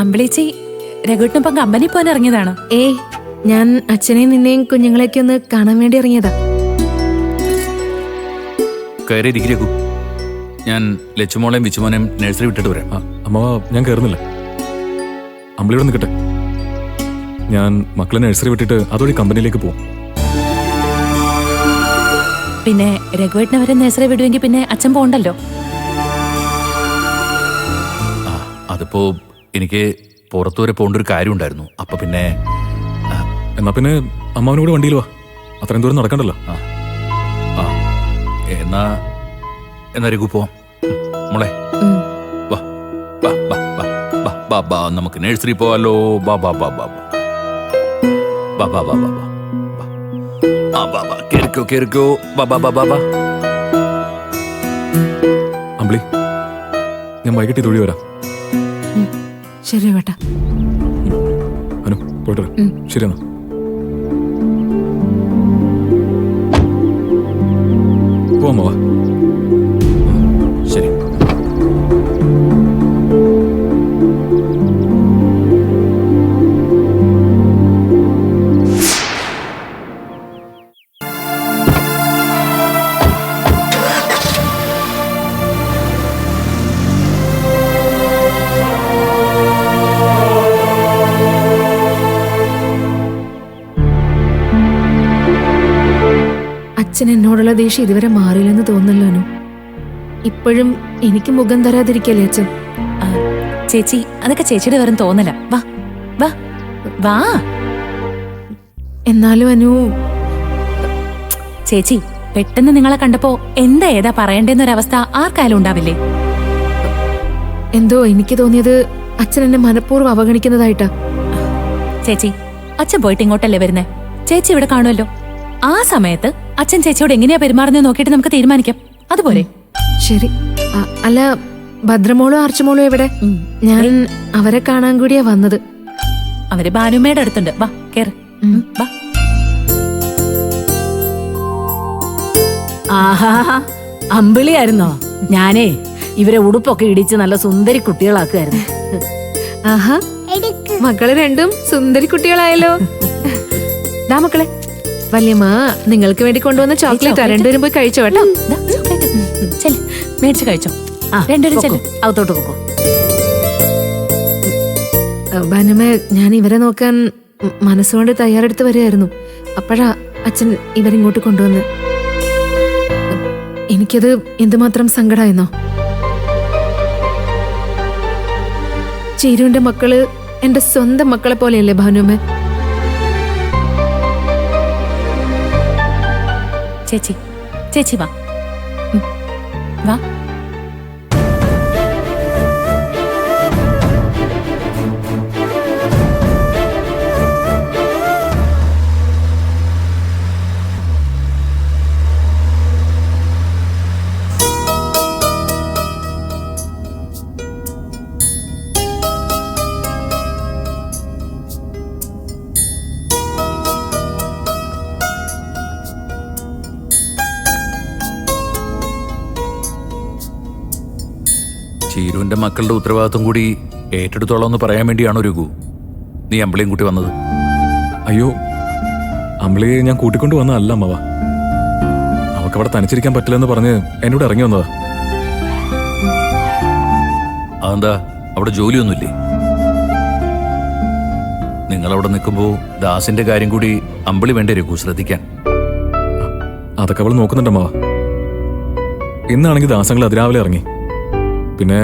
അമ്പിളിച്ചി രഘുവിനൊപ്പം company പോകാൻ ഇറങ്ങിയതാണോ? ഏയ്, ഞാൻ അച്ഛനെയും നിന്നെയും കുഞ്ഞുങ്ങളെയൊക്കെ ഒന്ന് കാണാൻ വേണ്ടി ഇറങ്ങിയതാ. ഞാൻ ലച്ചുമോളെയും വിച്ചുമോനെയും നഴ്സറി വിട്ടിട്ട് വരാം. അമ്മ, ഞാൻ കയറുന്നില്ല. അമ്പിളിയോട് നിൽക്കട്ടെ. ഞാൻ മക്കളെ നഴ്സറി വിട്ടിട്ട് അതുവഴി കമ്പനിയിലേക്ക് പോകും. പിന്നെ രഘുവേട്ടനെ വരെ നഴ്സറി വിടുമെങ്കിൽ പിന്നെ അച്ഛൻ പോകണ്ടല്ലോ. അതിപ്പോ എനിക്ക് പുറത്തു വരെ പോകേണ്ട ഒരു കാര്യം ഉണ്ടായിരുന്നു. അപ്പൊ പിന്നെ എന്നാ പിന്നെ അമ്മാവനോട് വണ്ടിയിൽ വാ, അത്രയും ദൂരം നടക്കണ്ടല്ലോ. എന്നാ രഘു പോവാം. മോളെ വാ വാ വാ വാ വാ വാ, നമുക്ക് നഴ്സറി പോവാലോ. വാ വാ വാ വാ വാ വാ വാ വാ വാ, കേറിക്കോ കേറിക്കോ, വാ വാ വാ വാ. അമ്പിളി, ഞാൻ വൈകിട്ട് ഇതുവഴി വരാം. ശരി വേട്ടാ. അനു, പോയിട്ട് വരാം. ശരി എന്നാ. പോവാ. ശരി. അച്ഛൻ എന്നോടുള്ള ദേഷ്യം ഇതുവരെ മാറിയില്ലെന്ന് തോന്നല്ലോ അനു. ഇപ്പോഴും എനിക്ക് മുഖം തരാതിരിക്കല്ലേ അച്ഛൻ? ചേച്ചി, അതൊക്കെ ചേച്ചിയുടെ വെറും തോന്നല. വാ വാ വാ. എന്നാലും അനു, ചേച്ചി, പെട്ടെന്ന് നിങ്ങളെ കണ്ടപ്പോ എന്താ ഏതാ പറയണ്ടെന്നൊരവസ്ഥ ആർക്കായാലും ഉണ്ടാവില്ലേ? എന്തോ എനിക്ക് തോന്നിയത് അച്ഛൻ എന്നെ മനഃപൂർവ്വം അവഗണിക്കുന്നതായിട്ടാ. ചേച്ചി, അച്ഛൻ പോയിട്ട് ഇങ്ങോട്ടല്ലേ വരുന്നേ? ചേച്ചി ഇവിടെ കാണുമല്ലോ. ആ സമയത്ത് അച്ഛൻ ചേച്ചിയോട് എങ്ങനെയാ പെരുമാറുന്നത് നോക്കിയിട്ട് നമുക്ക് തീരുമാനിക്കാം. അതുപോലെ. ശരി. അല്ല, ഭദ്രമോളും ആർച്ചമോളും എവിടെ? ഞാൻ അവരെ കാണാൻ കൂടിയാ വന്നത്. അവര് ഭാനുമ്മയുടെ അടുത്തുണ്ട്. വാ കേറ്. വാ. ആഹാ, അമ്പിളിയായിരുന്നോ? ഞാനേ ഇവരെ ഉടുപ്പൊക്കെ ഇടിച്ച് നല്ല സുന്ദരി കുട്ടികളാക്കുമായിരുന്നു. ആഹാ, മക്കള് രണ്ടും സുന്ദരി കുട്ടികളായല്ലോ. ദാ മക്കളെ, വല്യമ്മ നിങ്ങൾക്ക് വേണ്ടി കൊണ്ടുവന്ന ചോക്ലേറ്റ് രണ്ടുപേരും പോയി കഴിച്ചോ കേട്ടോ. മേടിച്ച് കഴിച്ചോ. രണ്ടുപേരും അകത്തോട്ട് പോക്കോ. ഭാനുമേ, ഞാൻ ഇവരെ നോക്കാൻ മനസ്സുകൊണ്ട് തയ്യാറെടുത്ത് വരികയായിരുന്നു. അപ്പോഴാ അച്ഛൻ ഇവരിങ്ങോട്ട് കൊണ്ടുവന്ന്. എനിക്കത് എന്തുമാത്രം സങ്കടമായിരുന്നോ. ചീരുവിന്റെ മക്കള് എന്റെ സ്വന്തം മക്കളെ പോലെയല്ലേ ഭാനുമേ? ചേച്ചി, ചേച്ചി വാ വാ. ചീരുവിന്റെ മക്കളുടെ ഉത്തരവാദിത്വം കൂടി ഏറ്റെടുത്തോളാം എന്ന് പറയാൻ വേണ്ടിയാണോ രഘു നീ അമ്പിളിയും കൂട്ടി വന്നത്? അയ്യോ, അമ്പിളിയെ ഞാൻ കൂട്ടിക്കൊണ്ട് വന്നതല്ല അമ്മവ. അവൾക്ക് അവിടെ തനിച്ചിരിക്കാൻ പറ്റില്ലെന്ന് പറഞ്ഞ് എന്നോട് ഇറങ്ങി വന്നതാ. അതെന്താ, അവിടെ ജോലിയൊന്നുമില്ലേ? നിങ്ങളവിടെ നിൽക്കുമ്പോ ദാസിന്റെ കാര്യം കൂടി അമ്പിളി വേണ്ടേ രഘു ശ്രദ്ധിക്കാൻ? അതൊക്കെ അവൾ നോക്കുന്നുണ്ടമ്മവ. ഇന്നാണെങ്കിൽ ദാസങ്ങൾ അതിരാവിലെ ഇറങ്ങി. പിന്നെ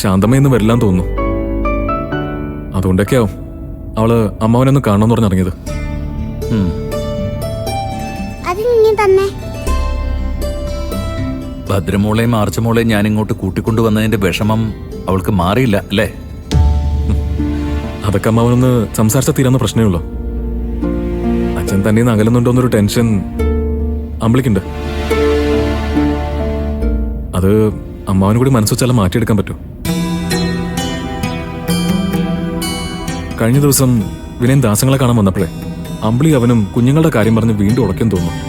ശാന്തമ്മയൊന്നും വരില്ലാന്ന് തോന്നുന്നു. അതുകൊണ്ടൊക്കെയാവും അവള് അമ്മാവനൊന്ന് കാണണമെന്ന് പറഞ്ഞിറങ്ങിയത്. ഭദ്രമോളെയും ആർച്ചമോളെയും ഞാൻ ഇങ്ങോട്ട് കൂട്ടിക്കൊണ്ടുവന്നതിന്റെ വിഷമം അവൾക്ക് മാറിയില്ല അല്ലേ? അതൊക്കെ അമ്മാവനൊന്ന് സംസാരിച്ച തീരാന്ന പ്രശ്നമേ ഉള്ളൂ. അച്ഛൻ തന്നെ അകലുന്നുണ്ടോന്നൊരു ടെൻഷൻ അമ്പിളിക്കുണ്ട്. അത് അമ്മാവനും കൂടി മനസ്സ് വെച്ചാലും മാറ്റിയെടുക്കാൻ പറ്റും. കഴിഞ്ഞ ദിവസം വിനയൻ ദാസങ്ങളെ കാണാൻ വന്നപ്പോഴേ അമ്പിളി അവനും കുഞ്ഞുങ്ങളുടെ കാര്യം പറഞ്ഞ് വീണ്ടും ഉടക്കാൻ തോന്നുന്നു.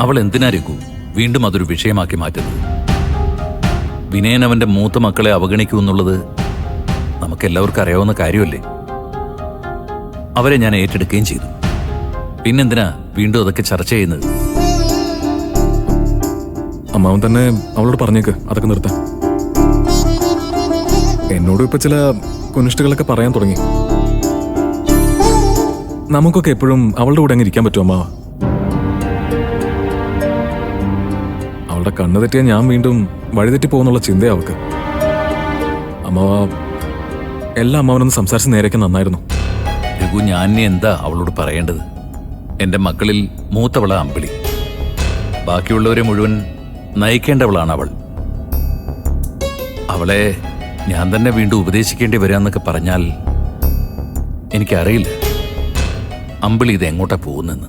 അവൾ എന്തിനാ രഘു വീണ്ടും അതൊരു വിഷയമാക്കി മാറ്റുന്നത്? വിനയൻ അവന്റെ മൂത്ത മക്കളെ അവഗണിക്കൂ എന്നുള്ളത് നമുക്കെല്ലാവർക്കും അറിയാവുന്ന കാര്യമല്ലേ? അവരെ ഞാൻ ഏറ്റെടുക്കുകയും ചെയ്തു. പിന്നെന്തിനാ വീണ്ടും അതൊക്കെ ചർച്ച ചെയ്യുന്നത്? അമ്മാവൻ തന്നെ അവളോട് പറഞ്ഞേക്ക് അതൊക്കെ നിർത്താൻ. എന്നോടും ഇപ്പൊ ചില കുനിഷ്ടുകളൊക്കെ പറയാൻ തുടങ്ങി. നമുക്കൊക്കെ എപ്പോഴും അവളുടെ കൂടെ അങ്ങ് ഇരിക്കാൻ പറ്റും അമ്മാവ? അവളുടെ കണ്ണ് തെറ്റിയാൽ ഞാൻ വീണ്ടും വഴിതെറ്റി പോകുന്നുള്ള ചിന്തയാ അവൾക്ക്. അമ്മാവ എല്ലാ അമ്മാവനൊന്ന് സംസാരിച്ച് നേരേക്ക് നന്നായിരുന്നു. രഘു, ഞാൻ ഇനി എന്താ അവളോട് പറയേണ്ടത്? എന്റെ മക്കളിൽ മൂത്തവള അമ്പിളി. ബാക്കിയുള്ളവരെ മുഴുവൻ നയിക്കേണ്ടവളാണ് അവൾ. അവളെ ഞാൻ തന്നെ വീണ്ടും ഉപദേശിക്കേണ്ടി വരാന്നൊക്കെ പറഞ്ഞാൽ എനിക്കറിയില്ല അമ്പിളി ഇത് എങ്ങോട്ടാ പോകുന്നെന്ന്.